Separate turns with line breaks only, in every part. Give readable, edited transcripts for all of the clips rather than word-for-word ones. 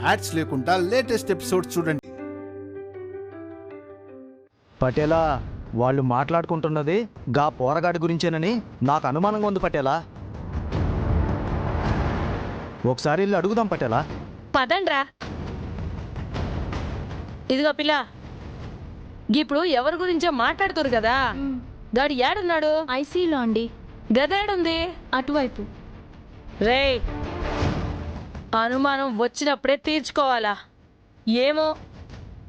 Ads లేకుండా latest episodes చూడండి.
పటేలా, వాళ్ళు మాట్లాడుకుంటున్నది గా పోరగాడి గురించేనని నాకు అనుమానంగా ఉంది పటేలా. ఒకసారి వెళ్ళి అడుగుదాం పటేలా.
పదండ్రా. ఇదిగో పిల్ల, ఇప్పుడు ఎవరి గురించో మాట్లాడుతారు కదా, గాడి ఏడున్నాడు?
ఐసీలో అండి.
గదేడుంది?
అటువైపు.
రే, అనుమానం వచ్చినప్పుడే తీర్చుకోవాలా? ఏమో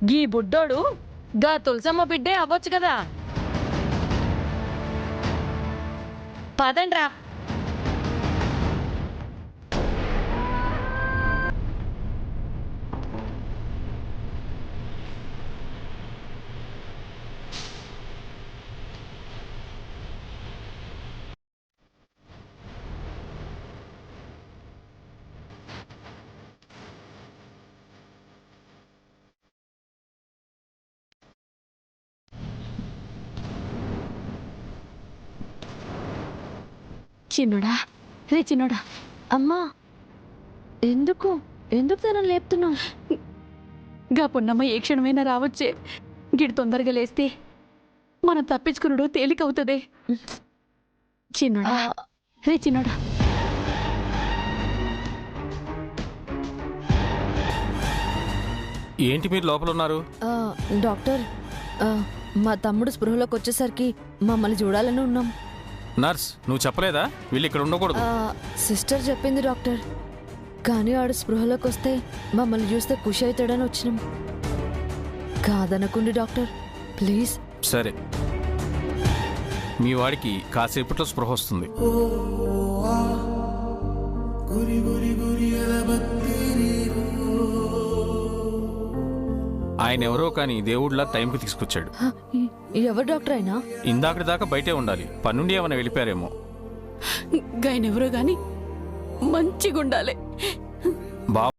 గీ బుడ్డోడు గా తులసమ్మ బిడ్డే అవ్వచ్చు కదా. పదండ్రా.
చిన్నోడా, రే చిన్నోడా. అమ్మా, ఎందుకు ఎందుకు తనని లేపుతున్నావు? గా పున్నమ్మ ఏ క్షణమైనా రావచ్చే. గిడి తొందరగా లేస్తే మనం తప్పించుకున్నాడు తేలికవుతుంది. చిన్నోడా, రే చిన్నోడా.
ఏంటి మీరు లోపల ఉన్నారు?
డాక్టర్, మా తమ్ముడు స్పృహలోకి వచ్చేసరికి మమ్మల్ని చూడాలని ఉన్నాం.
నర్స్, నువ్వు చెప్పలేదా వీళ్ళు ఇక్కడ ఉండకూడదు?
సిస్టర్ చెప్పింది డాక్టర్, కానీ ఆడు స్పృహలోకి వస్తే మమ్మల్ని చూస్తే ఖుషి అవుతాడని వచ్చినాం. కాదనకుండి డాక్టర్, ప్లీజ్.
సరే, మీ వాడికి కాసేపట్లో స్పృహ వస్తుంది. ఆయన ఎవరో కానీ దేవుడిలా టైంకి తీసుకొచ్చాడు.
ఎవరు డాక్టర్ అయినా?
ఇందాకటి దాకా బయటే ఉండాలి, పన్నుండి ఏమైనా వెళ్ళిపోయారేమో.
గాయనెవరో గాని మంచిగా ఉండాలి.
బాబు,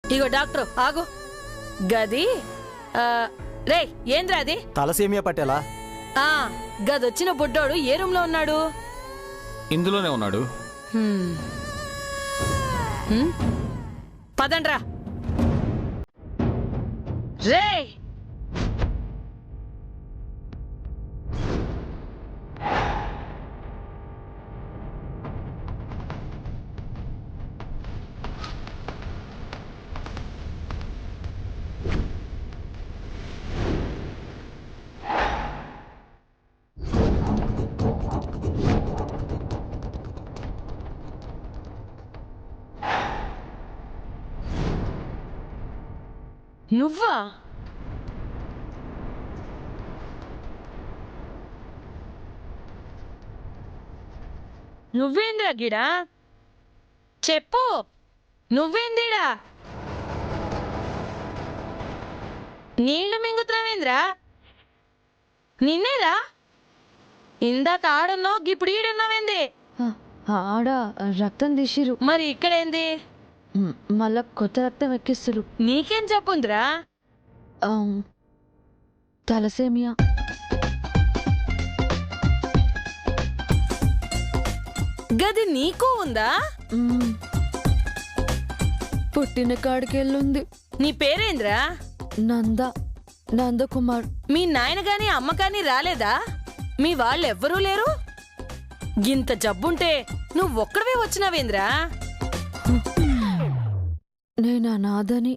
ఇగో డాక్టర్ ఆగు. గది రే, ఏంద్రా అది?
తలసేమియా పటేలా.
గదొచ్చిన బుడ్డోడు ఏ రూమ్ లో ఉన్నాడు?
ఇందులోనే ఉన్నాడు.
పదండ్రా. రే, నువ్వా? నువ్వేంద్రా గిడా? చెప్పు, నువ్వేందిడా? నీళ్లు మింగుతున్నావేంద్రా? నిన్నేరా? ఇందాక ఆడున్నావు, ఇప్పుడు ఈడున్నావేంది?
ఆడ రక్తం తీసిరు.
మరి ఇక్కడేంది?
మళ్ళా కొత్త రక్తం ఎక్కిస్తారు.
నీకేం చెప్పుందిరా?
తలసేమియా.
గది నీకు ఉందా?
పుట్టిన కాడికెళ్ళుంది.
నీ పేరేంద్రా?
నందకుమార్.
మీ నాయన గాని అమ్మ కాని రాలేదా? మీ వాళ్ళెవ్వరూ లేరు? ఇంత జబ్బుంటే నువ్వొక్కడవే వచ్చినావేంద్రా?
నేను అనాథని.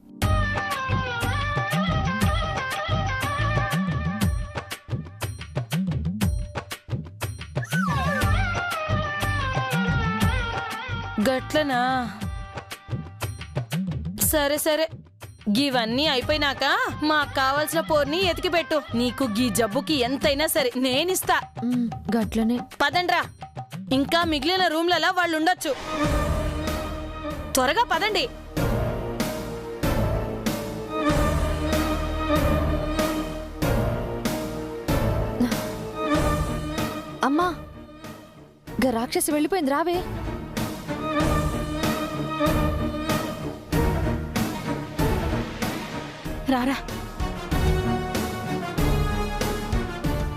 గట్లనా? సరే సరే, ఇవన్నీ అయిపోయినాక మాకు కావాల్సిన పోర్ని ఎతికిపెట్టు. నీకు గీ జబ్బుకి ఎంతైనా సరే నేనిస్తా.
గట్లనే.
పదండ్రా, ఇంకా మిగిలిన రూమ్లలో వాళ్ళు ఉండొచ్చు. త్వరగా పదండి.
అమ్మా, గా రాక్షసి వెళ్ళిపోయింది, రావే.
రారా,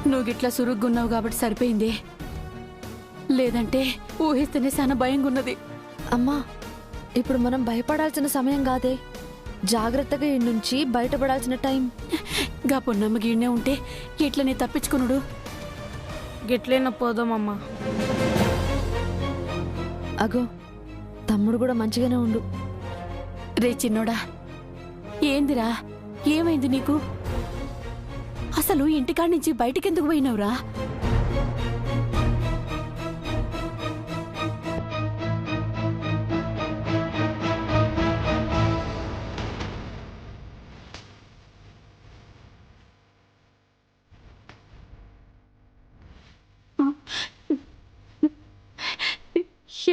నువ్వు గిట్లా సురుగ్గున్నావు కాబట్టి సరిపోయింది, లేదంటే ఊహిస్తేనే చాలా భయంగా ఉన్నది.
అమ్మా, ఇప్పుడు మనం భయపడాల్సిన సమయం కాదే, జాగ్రత్తగా ఈ నుంచి బయటపడాల్సిన టైం.
గా పొన్నమ్మ గీడనే ఉంటే ఇట్లనే తప్పించుకున్నాడు.
గిట్లైనా పోదామమ్మా.
అగో, తమ్ముడు కూడా మంచిగానే ఉండు.
రే చిన్నోడా, ఏందిరా, ఏమైంది నీకు? అసలు ఇంటికాడి నుంచి బయటికెందుకు పోయినావురా?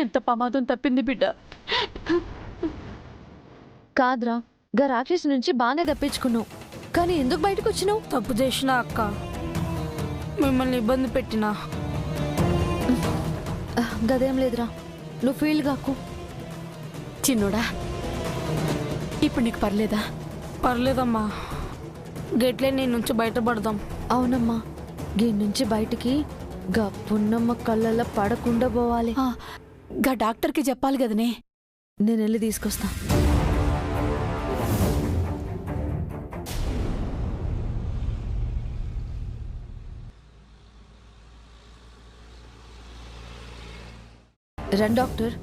ఎంత ప్రమాదం తప్పింది బిడ్డ.
కాదురా, గా రాక్షసి నుంచి బాగానే తప్పించుకున్నావు, కానీ ఎందుకు బయటకు వచ్చినావు?
తప్పు చేసిన అక్క, మిమ్మల్ని ఇబ్బంది పెట్టినా.
గదేం లేదురా, నువ్వు ఫీల్ కాకు.
చిన్నోడా, ఇప్పుడు నీకు పర్లేదా?
పర్లేదమ్మా, గెట్లే నీ నుంచి బయటపడదాం.
అవునమ్మా, దీని నుంచి బయటికి గా పున్నమ్మ కళ్ళల్లో పడకుండా పోవాలి.
గా డాక్టర్కి చెప్పాలి కదనే.
నేను వెళ్ళి తీసుకొస్తా. రండి డాక్టర్.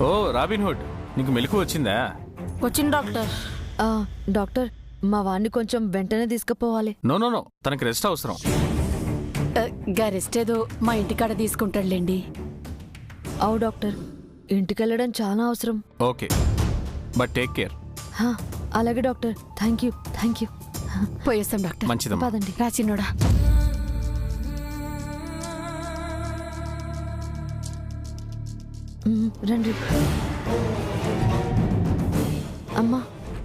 ఓ రాబిన్ హుడ్, నీకు మెలకు వచ్చిందా?
వచ్చింది డాక్టర్.
డాక్టర్, మా వాడిని కొంచెం వెంటనే తీసుకుపోవాలి.
నో నో నో, తనకి రెస్ట్ అవసరం.
గా రెస్ట్ ఏదో మా ఇంటికాడ తీసుకుంటాడులేండి.
అవు డాక్టర్, ఇంటికెళ్ళడం చాలా అవసరం.
Okay, but take care.
అలాగే డాక్టర్, థ్యాంక్ యూ.
పోయేస్తాం డాక్టర్.
మంచిదమ్మా.
పదండి.
రా చిన్నోడా.
రండి. అమ్మా,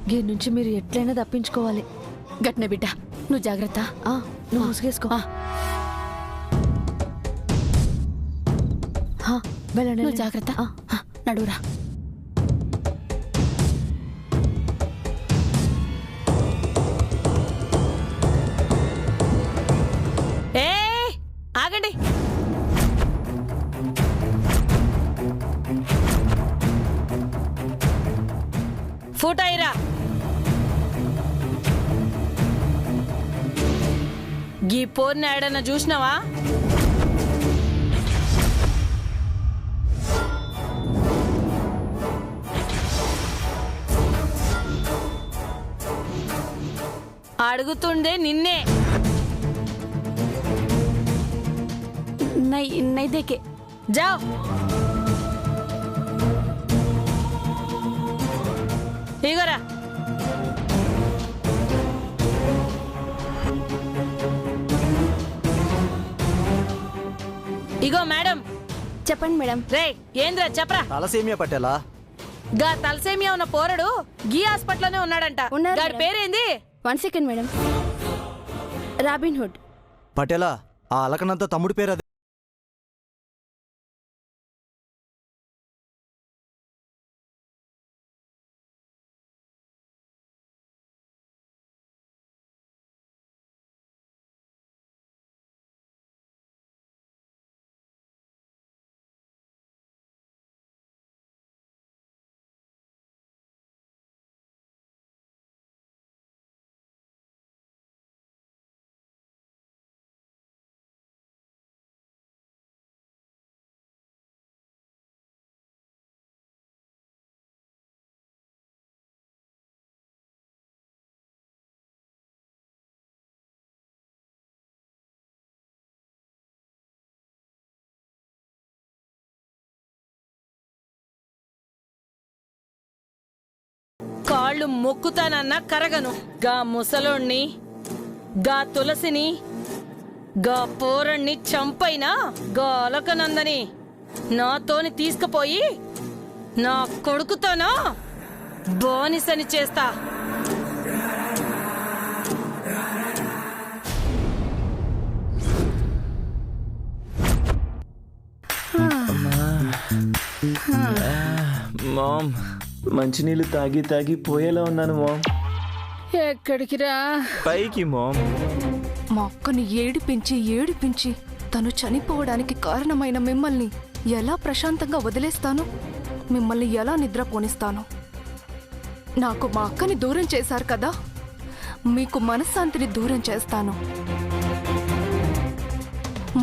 దీని నుంచి మీరు ఎట్లయినా తప్పించుకోవాలి.
గట్నే బిడ్డ, నువ్వు జాగ్రత్త.
నువ్వు ముసుగేసుకో. వెళ్ళండి.
నువ్వు జాగ్రత్త. నడువురా.
ఆగండి. ఫూటాయిరా. గీ పోర్ని ఆడన్నా చూసినావా? అడుగుతుండే నిన్నే.
నై దేకే
జావ్. ఇగోరా. ఇగో మేడం.
చెప్పండి మేడం.
రే ఏంద్రా చెప్పరా.
తలసేమియా పట్టేలా.
గా తలసేమియా ఉన్న పోరడు గీ హాస్పిటల్లోనే ఉన్నాడంట. గాడి పేరేంది?
1 సెకండ్ మేడం. Robin Hood.
పటేలా, ఆ అలకనంత తమ్ముడి పేరు అదే.
కాళ్ళు మొక్కుతానన్నా కరగను. గా ముసలోణ్ణి, గా తులసిని, గా పోరణ్ణి చంపైనా గా అలకనందని నాతోని తీసుకుపోయి నా కొడుకుతోనా బానిసని చేస్తా.
మామ్, మంచినీళ్ళు తాగి తాగి పోయేలా ఉన్నాను మామ్.
ఎక్కడికి రా?
పైకి మామ్.
మా అక్కని ఏడిపించి ఏడిపించి తను చనిపోవడానికి కారణమైన మిమ్మల్ని ఎలా ప్రశాంతంగా వదిలేస్తాను? మిమ్మల్ని ఎలా నిద్ర పోనిస్తాను? నాకు మా అక్కని దూరం చేశారు కదా, మీకు మనశ్శాంతిని దూరం చేస్తాను.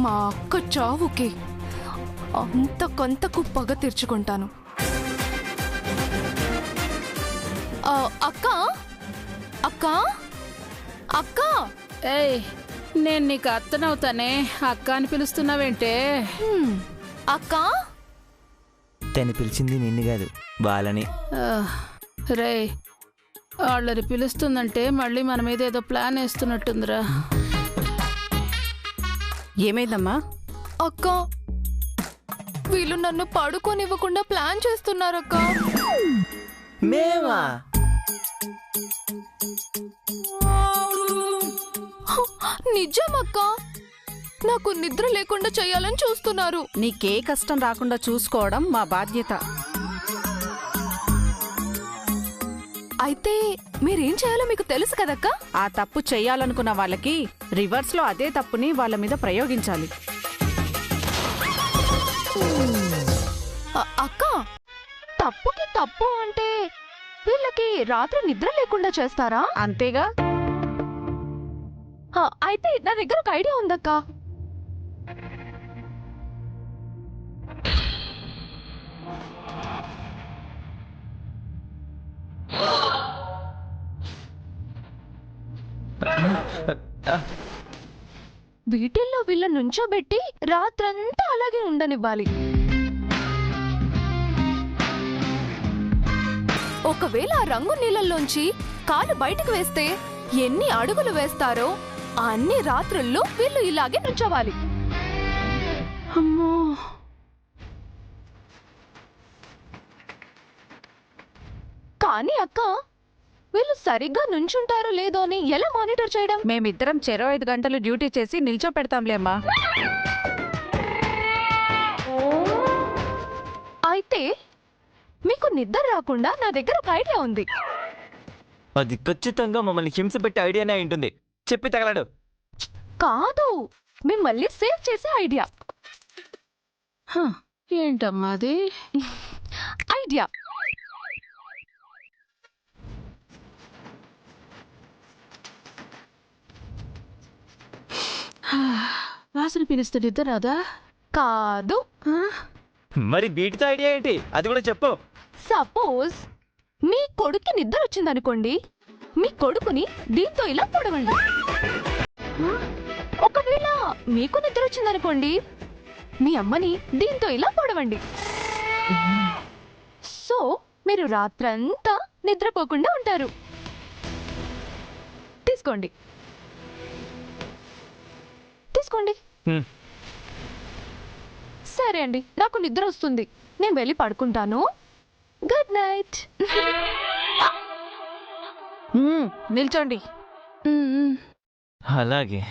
మా అక్క చావుకి అంతకంతకు పగ తీర్చుకుంటాను. అక్క అక్క అక్క,
ఏయ్, నేను నీకు అత్తనవుతానే, అక్క అని పిలుస్తున్నావేంటే?
అక్క.
తను పిలిచింది నిన్ను కాదు, బాలని.
రే, వాళ్ళని పిలుస్తుందంటే మళ్ళీ మన మీద ఏదో ప్లాన్ వేస్తున్నట్టుందిరా. ఏమైందమ్మా?
అక్క, వీళ్ళు నన్ను పడుకోనివ్వకుండా ప్లాన్ చేస్తున్నారక్క.
మేమా?
నిజమక్క, నాకు నిద్ర లేకుండా చేయాలని చూస్తున్నారు.
నీకే కష్టం రాకుండా చూసుకోవడం మా బాధ్యత.
అయితే మీరేం చేయాలో మీకు తెలుసు కదక్క.
ఆ తప్పు చెయ్యాలనుకున్న వాళ్ళకి రివర్స్ లో అదే తప్పుని వాళ్ళ మీద ప్రయోగించాలి.
అక్క, తప్పుకి తప్పు అంటే వీళ్ళకి రాత్రి నిద్ర లేకుండా చేస్తారా?
అంతేగా.
అయితే నా దగ్గర ఒక ఐడియా ఉందక్క. వీటిల్లో వీళ్ళ నుంచోబెట్టి రాత్రంతా అలాగే ఉండనివ్వాలి. ఒకవేళ ఆ రంగు నీళ్ళల్లోంచి కాలు బయటకు వేస్తే ఎన్ని అడుగులు వేస్తారో అన్ని రాత్రుల్లో వీళ్ళు ఇలాగే నుంచోవాలి.
అమ్మో,
కానీ అక్క, వీళ్ళు సరిగ్గా నుంచుంటారో లేదో అని ఎలా మానిటర్ చేయడం?
మేమిద్దరం చెరో 5 గంటలు డ్యూటీ చేసి నిల్చో పెడతాంలే అమ్మా.
అయితే మీకు నిద్ర రాకుండా నా దగ్గర ఒక ఐడియా ఉంది.
అది ఖచ్చితంగా మమ్మల్ని హింస పెట్టే ఐడియానే అయి ఉంటుంది. చెప్పి తగలడు.
కాదు, మిమ్మల్ని సేవ్ చేసే ఐడియా.
ఏంటమ్మా అది?
ఐడియా
వాసన పిలిస్తే నిద్ర రాదా?
కాదు.
మరి వీటితో ఐడియా ఏంటి? అది కూడా చెప్పు.
సపోజ్ మీ కొడుక్కి నిద్ర వచ్చిందనుకోండి, మీ కొడుకుని దీంతో ఇలా పొడవండి. ఒకవేళ మీకు నిద్ర వచ్చిందనుకోండి, మీ అమ్మని దీంతో ఇలా పొడవండి. సో మీరు రాత్రంతా నిద్రపోకుండా ఉంటారు. తీసుకోండి, తీసుకోండి. సరే అండి, నాకు నిద్ర వస్తుంది, నేను వెళ్ళి పడుకుంటాను. Good night.
నిల్చోండి.
అలాగే.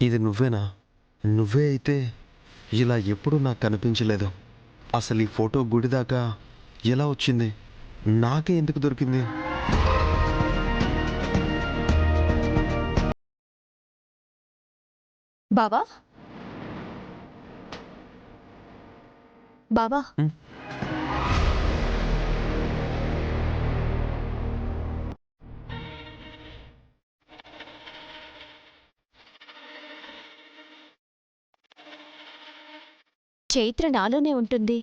ఇది నువ్వేనా? నువ్వే అయితే ఇలా ఎప్పుడూ నాకు కనిపించలేదు. అసలు ఈ ఫోటో గుడి దాకా ఎలా వచ్చింది? నాకే ఎందుకు దొరికింది?
బావా బావా చైత్ర నాలోనే ఉంటుంది,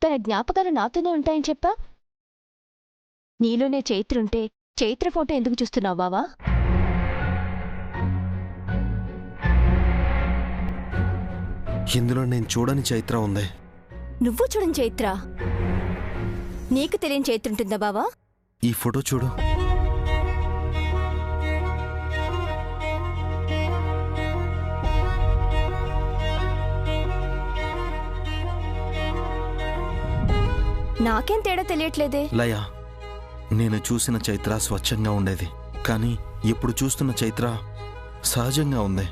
తన జ్ఞాపకాలు నాతోనే ఉంటాయని చెప్పా. నీలోనే చైత్ర ఉంటే చైత్ర ఫోటో ఎందుకు చూస్తున్నావు బావా?
ఇందులో నేను చూడని చైత్ర ఉంది.
నువ్వు చూడని చైత్ర? నీకు తెలియని చైత్ర ఉంటుందా బావా?
ఈ ఫోటో చూడు.
నాకేం తేడా తెలియట్లేదే.
లయ, నేను చూసిన చైత్ర స్వచ్ఛంగా ఉండేది, కానీ ఇప్పుడు చూస్తున్న చైత్ర సహజంగా ఉంది.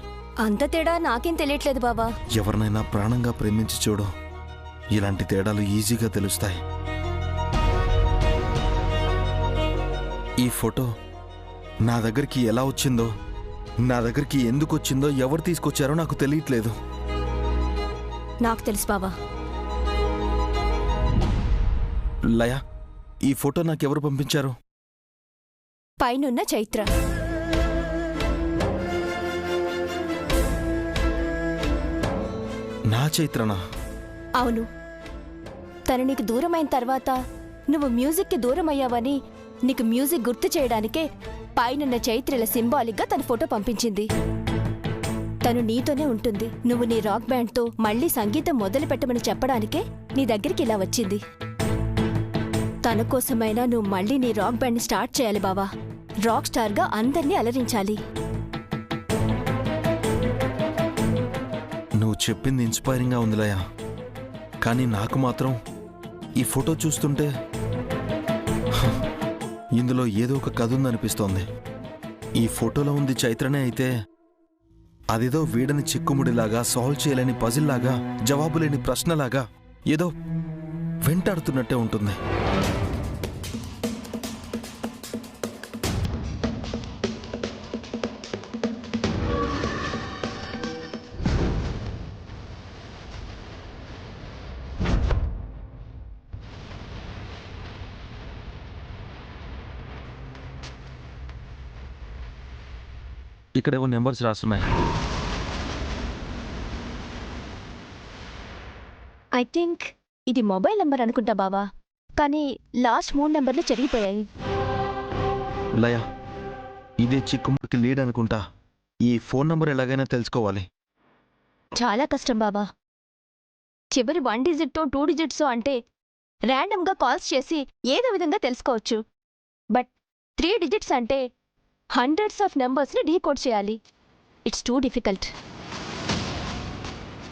అంత తేడా నాకేం తెలియట్లేదు బావా.
ఎవరినైనా ప్రాణంగా ప్రేమించి చూడు, ఇలాంటి తేడాలు ఈజీగా తెలుస్తాయి. ఈ ఫోటో నా దగ్గరికి ఎలా వచ్చిందో, నా దగ్గరికి ఎందుకు వచ్చిందో, ఎవరు తీసుకొచ్చారో నాకు తెలియట్లేదు.
నాకు తెలుసు బావా.
లయ, ఈ ఫోటో నాకెవరు పంపించారు?
పైనున్న చైత్ర.
నా చైత్రనా?
అవును. తను నీకు దూరమైన తర్వాత నువ్వు మ్యూజిక్కి దూరం అయ్యావని నీకు మ్యూజిక్ గుర్తు చేయడానికే పైనున్న చైత్రల సింబాలిక్గా తన ఫోటో పంపించింది. తను నీతోనే ఉంటుంది. నువ్వు నీ రాక్ బ్యాండ్తో మళ్ళీ సంగీతం మొదలు పెట్టమని చెప్పడానికే నీ దగ్గరికి ఇలా వచ్చింది. తన కోసమైనా నువ్వు మళ్ళీ నీ రాక్ బ్యాండ్ని స్టార్ట్ చేయాలి బావా. రాక్ స్టార్గా అందర్నీ అలరించాలి.
నువ్వు చెప్పింది ఇన్స్పైరింగ్గా ఉంది లయ, కానీ నాకు మాత్రం ఈ ఫోటో చూస్తుంటే ఇందులో ఏదో ఒక కథ ఉందనిపిస్తోంది. ఈ ఫోటోలో ఉంది చైత్రనే అయితే అదేదో వీడని చిక్కుముడిలాగా, సాల్వ్ చేయలేని పజిల్లాగా, జవాబు లేని ప్రశ్నలాగా ఏదో వెంటాడుతున్నట్టే ఉంటుంది. ఇక్కడేవో నెంబర్స్ రాస్తున్నాయి.
ఐ థింక్ ఇది మొబైల్ నెంబర్ అనుకుంటా బావా, కానీ లాస్ట్ 3 నెంబర్లు చెరిగిపోయాయి.
లయ, ఇదే చిక్కుముడికి లీడ్ అనుకుంటా. ఈ ఫోన్ నంబర్ ఎలాగైనా తెలుసుకోవాలి.
చాలా కష్టం బావా. చివరి 1 డిజిట్ 2 డిజిట్స్ అంటే ర్యాండమ్గా కాల్స్ చేసి ఏదో విధంగా తెలుసుకోవచ్చు. బట్ 3 డిజిట్స్ అంటే హండ్రెడ్స్ ఆఫ్ నెంబర్స్ని డీకోడ్ చేయాలి. It's too difficult.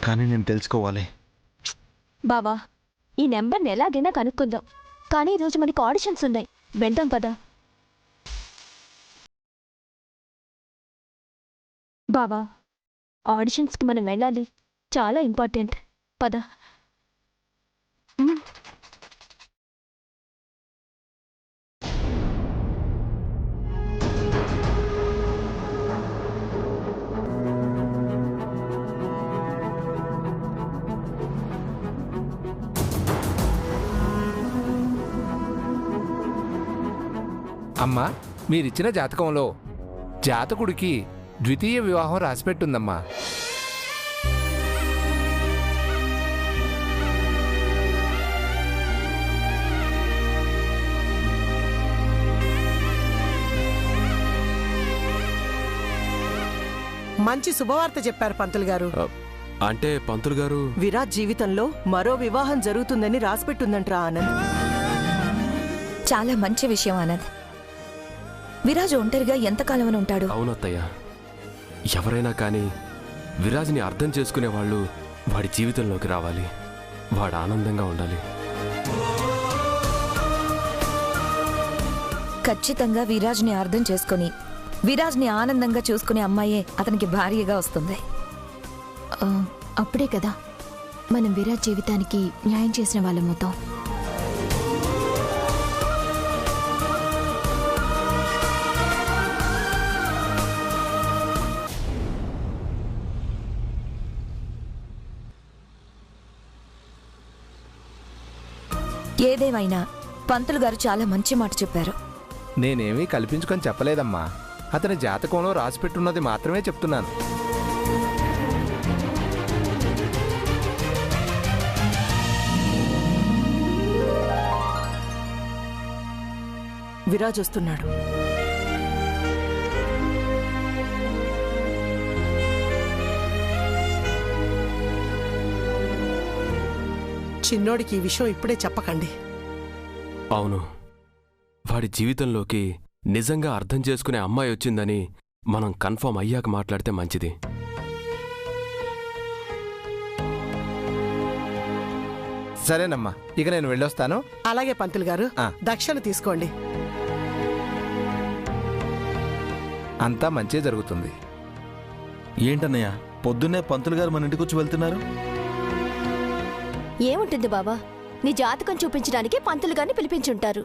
కానీ నేను తెలుసుకోవాలి.
బావా, ఈ నెంబర్ని ఎలాగైనా కనుక్కుందాం. కానీ ఈరోజు మనకి ఆడిషన్స్ ఉన్నాయి, వెళ్దాం పదా. బావా, ఆడిషన్స్కి మనం వెళ్ళాలి, చాలా ఇంపార్టెంట్. పద.
అమ్మా, మీరిచ్చిన జాతకంలో జాతకుడికి ద్వితీయ వివాహం రాసిపెట్టుందమ్మా.
మంచి శుభవార్త చెప్పారు పంతులు గారు.
అంటే పంతులు గారు,
విరాజ్ జీవితంలో మరో వివాహం జరుగుతుందని రాసిపెట్టుందంట్రా ఆనంద్.
చాలా మంచి విషయం ఆనంద్. విరాజ్ ఒంటరిగా ఎంతకాలం అని ఉంటాడు?
అవునత్తయ్య, ఎవరైనా కానీ విరాజ్ని అర్థం చేసుకునే వాళ్ళు వాడి జీవితంలోకి రావాలి. వాడు ఆనందంగా ఉండాలి.
ఖచ్చితంగా విరాజ్ని అర్థం చేసుకొని విరాజ్ని ఆనందంగా చూసుకునే అమ్మాయే అతనికి భార్యగా వస్తుంది.
అప్పుడే కదా మనం విరాజ్ జీవితానికి న్యాయం చేసిన వాళ్ళమవుతాం.
ఏదేమైనా పంతులు గారు చాలా మంచి మాట చెప్పారు.
నేనేమీ కల్పించుకొని చెప్పలేదమ్మా. అతని జాతకంలో రాసిపెట్టున్నది మాత్రమే చెప్తున్నాను.
విరాజ్ వస్తున్నాడు.
చిన్నోడికి ఈ విషయం ఇప్పుడే చెప్పకండి.
అవును, వాడి జీవితంలోకి నిజంగా అర్థం చేసుకునే అమ్మాయి వచ్చిందని మనం కన్ఫర్మ్ అయ్యాక మాట్లాడితే మంచిది.
సరేనమ్మా, ఇక నేను వెళ్ళొస్తాను.
అలాగే పంతులు గారు, దక్షిణ తీసుకోండి.
అంతా మంచి జరుగుతుంది.
ఏంటన్నయ్య, పొద్దున్నే పంతులు గారు మన ఇంటికి వచ్చి వెళ్తున్నారు?
ఏముంటుంది బాబా, నీ జాతకం చూపించడానికి పంతులు గారిని పిలిపించుంటారు.